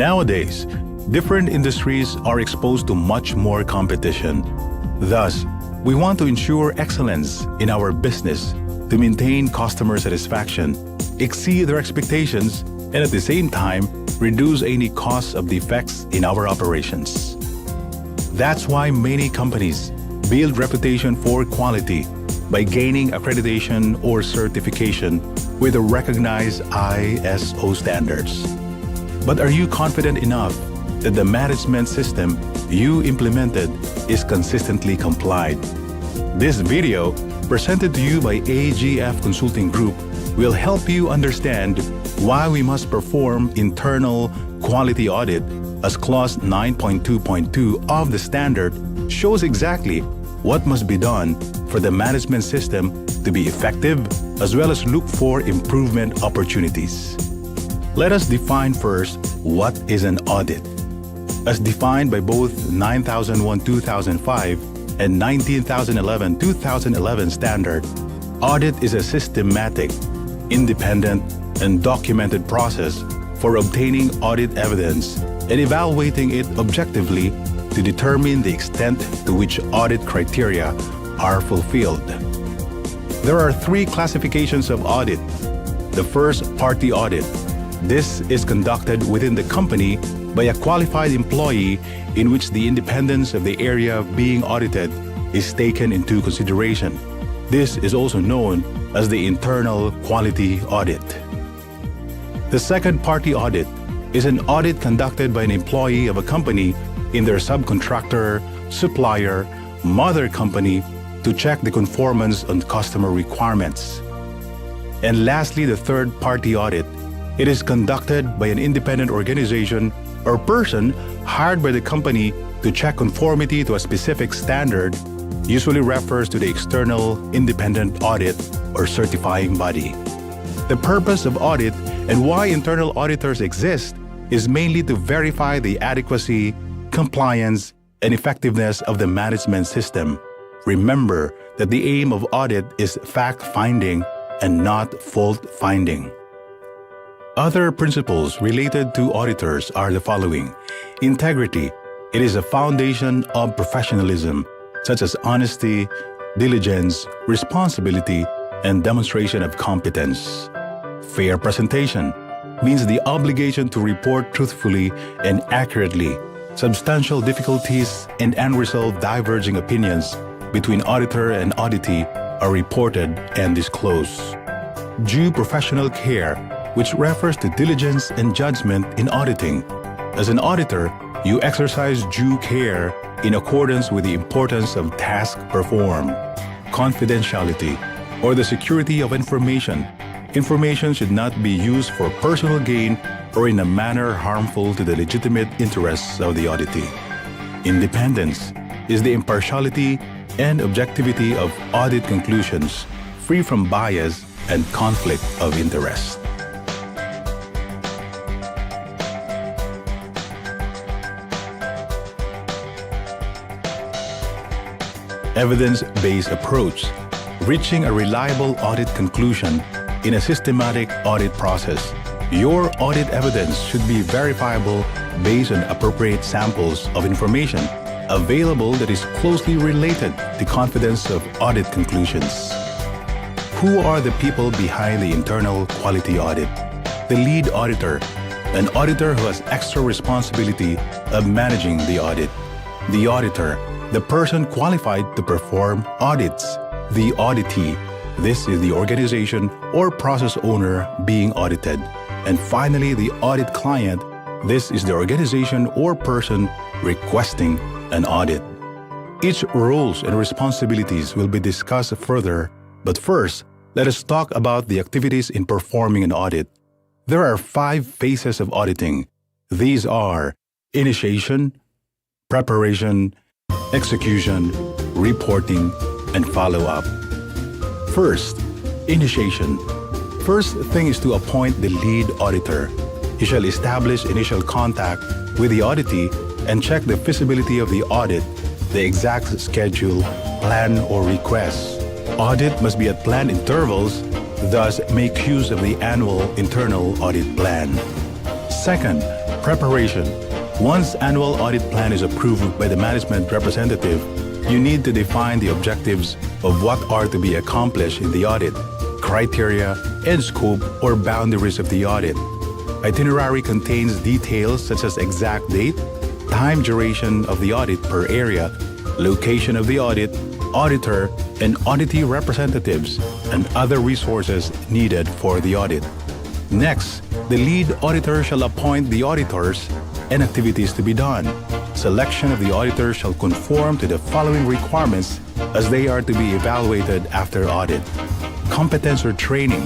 Nowadays, different industries are exposed to much more competition. Thus, we want to ensure excellence in our business to maintain customer satisfaction, exceed their expectations, and at the same time, reduce any costs of defects in our operations. That's why many companies build reputation for quality by gaining accreditation or certification with the recognized ISO standards. But are you confident enough that the management system you implemented is consistently complied? This video, presented to you by AGF Consulting Group, will help you understand why we must perform internal quality audit, as Clause 9.2.2 of the standard shows exactly what must be done for the management system to be effective, as well as look for improvement opportunities. Let us define first what is an audit. As defined by both 9001-2005 and 19011-2011 standard, audit is a systematic, independent, and documented process for obtaining audit evidence and evaluating it objectively to determine the extent to which audit criteria are fulfilled. There are three classifications of audit. The first, party audit. This is conducted within the company by a qualified employee in which the independence of the area being audited is taken into consideration. This is also known as the internal quality audit. The second, party audit, is an audit conducted by an employee of a company in their subcontractor, supplier, mother company to check the conformance on customer requirements. And lastly, the third, party audit. It is conducted by an independent organization or person hired by the company to check conformity to a specific standard, usually refers to the external independent audit or certifying body. The purpose of audit and why internal auditors exist is mainly to verify the adequacy, compliance, and effectiveness of the management system. Remember that the aim of audit is fact-finding and not fault-finding. Other principles related to auditors are the following. Integrity. It is a foundation of professionalism, such as honesty, diligence, responsibility, and demonstration of competence. Fair presentation means the obligation to report truthfully and accurately substantial difficulties and unresolved diverging opinions between auditor and auditee are reported and disclosed. Due professional care, which refers to diligence and judgment in auditing. As an auditor, you exercise due care in accordance with the importance of task performed. Confidentiality, or the security of information. Information should not be used for personal gain or in a manner harmful to the legitimate interests of the auditee. Independence is the impartiality and objectivity of audit conclusions, free from bias and conflict of interest. Evidence-based approach, reaching a reliable audit conclusion in a systematic audit process. Your audit evidence should be verifiable based on appropriate samples of information available that is closely related to confidence of audit conclusions. Who are the people behind the internal quality audit? The lead auditor, an auditor who has extra responsibility of managing the audit. The auditor, the person qualified to perform audits. The auditee, this is the organization or process owner being audited. And finally, the audit client, this is the organization or person requesting an audit. Each roles and responsibilities will be discussed further, but first, let us talk about the activities in performing an audit. There are 5 phases of auditing. These are initiation, preparation, execution, reporting, and follow-up. First, initiation. First thing is to appoint the lead auditor. He shall establish initial contact with the auditee and check the feasibility of the audit, the exact schedule, plan, or request. Audit must be at planned intervals, thus make use of the annual internal audit plan. Second, Preparation. Once annual audit plan is approved by the management representative, you need to define the objectives of what are to be accomplished in the audit, criteria and scope or boundaries of the audit. Itinerary contains details such as exact date, time duration of the audit per area, location of the audit, auditor, and auditee representatives, and other resources needed for the audit. Next, the lead auditor shall appoint the auditors and activities to be done. Selection of the auditor shall conform to the following requirements as they are to be evaluated after audit. Competence or training.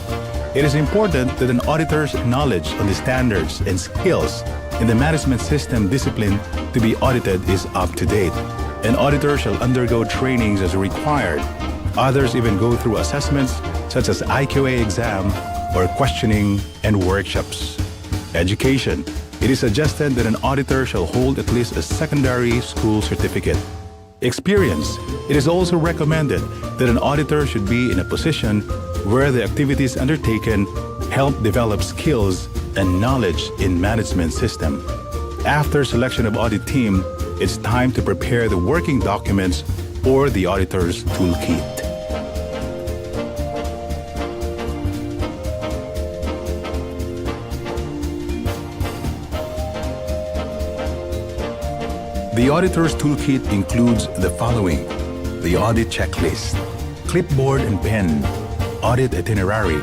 It is important that an auditor's knowledge on the standards and skills in the management system discipline to be audited is up to date. An auditor shall undergo trainings as required. Others even go through assessments such as IQA exam or questioning and workshops. Education. It is suggested that an auditor shall hold at least a secondary school certificate. Experience. It is also recommended that an auditor should be in a position where the activities undertaken help develop skills and knowledge in management system. After selection of audit team, it's time to prepare the working documents or the auditor's toolkit. The auditor's toolkit includes the following: the audit checklist, clipboard and pen, audit itinerary,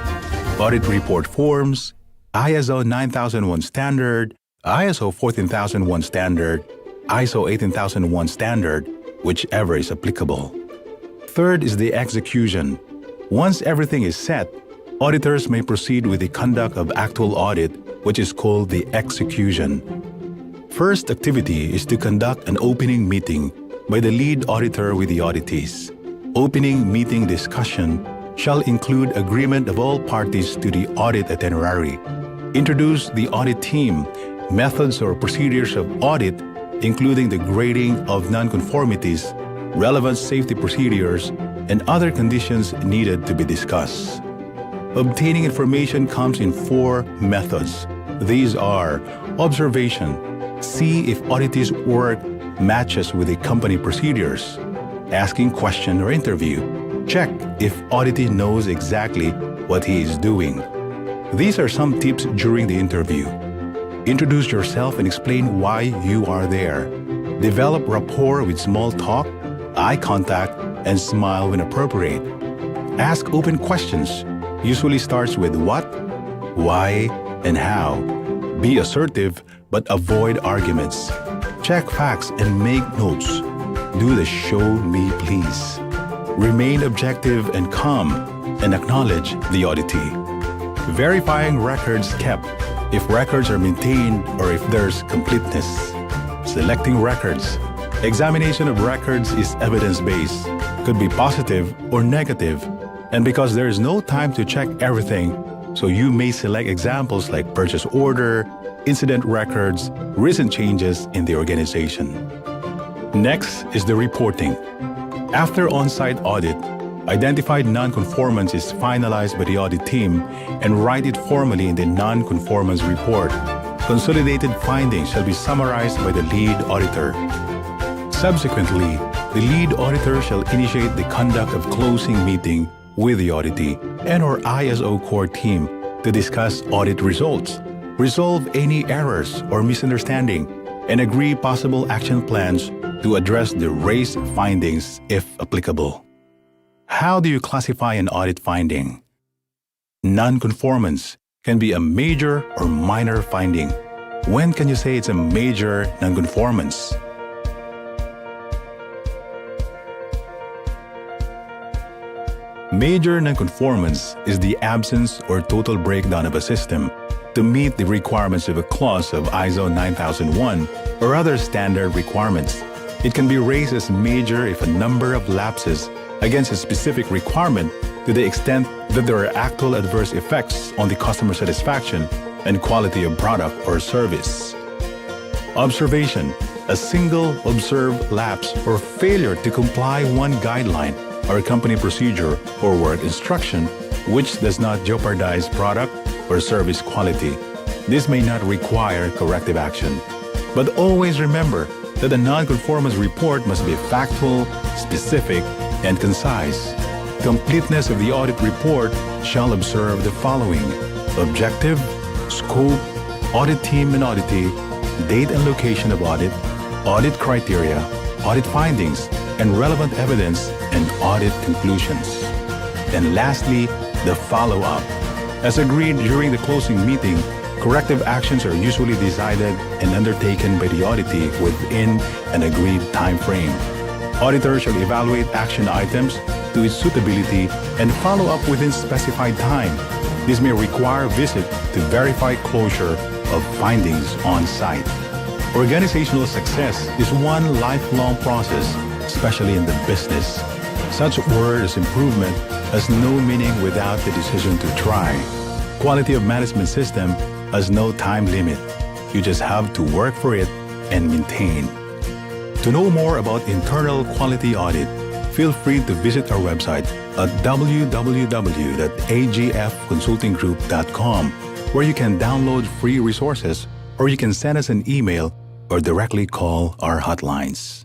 audit report forms, ISO 9001 standard, ISO 14001 standard, ISO 18001 standard, whichever is applicable. Third is the execution. Once everything is set, auditors may proceed with the conduct of actual audit, which is called the execution. First activity is to conduct an opening meeting by the lead auditor with the auditees. Opening meeting discussion shall include agreement of all parties to the audit itinerary. Introduce the audit team, methods or procedures of audit, including the grading of nonconformities, relevant safety procedures, and other conditions needed to be discussed. Obtaining information comes in 4 methods. These are observation. See if auditee's work matches with the company procedures. Asking question or interview. Check if auditee knows exactly what he is doing. These are some tips during the interview. Introduce yourself and explain why you are there. Develop rapport with small talk, eye contact, and smile when appropriate. Ask open questions. Usually starts with what, why, and how. Be assertive, but avoid arguments. Check facts and make notes. Do the show me please. Remain objective and calm, and acknowledge the auditee. Verifying records kept, if records are maintained or if there's completeness. Selecting records. Examination of records is evidence-based, could be positive or negative, and because there is no time to check everything, so you may select examples like purchase order, incident records, recent changes in the organization. Next is the reporting. After on-site audit, identified non-conformance is finalized by the audit team and write it formally in the non-conformance report. Consolidated findings shall be summarized by the lead auditor. Subsequently, the lead auditor shall initiate the conduct of closing meeting with the auditee and/or ISO core team to discuss audit results, resolve any errors or misunderstanding, and agree possible action plans to address the raised findings if applicable. How do you classify an audit finding? Non-conformance can be a major or minor finding. When can you say it's a major non-conformance? Major nonconformance is the absence or total breakdown of a system to meet the requirements of a clause of ISO 9001 or other standard requirements. It can be raised as major if a number of lapses against a specific requirement to the extent that there are actual adverse effects on the customer satisfaction and quality of product or service. Observation, a single observed lapse or failure to comply one guideline or company procedure or work instruction which does not jeopardize product or service quality. This may not require corrective action. But always remember that a non-conformance report must be factual, specific, and concise. Completeness of the audit report shall observe the following: objective, scope, audit team and auditee, date and location of audit criteria, audit findings, and relevant evidence and audit conclusions. And lastly, the follow-up. As agreed during the closing meeting, corrective actions are usually decided and undertaken by the auditee within an agreed time frame. Auditors shall evaluate action items to its suitability and follow up within specified time. This may require a visit to verify closure of findings on site. Organizational success is one lifelong process, especially in the business. Such word as improvement has no meaning without the decision to try. Quality of management system has no time limit. You just have to work for it and maintain. To know more about internal quality audit, feel free to visit our website at www.agfconsultinggroup.com, where you can download free resources, or you can send us an email or directly call our hotlines.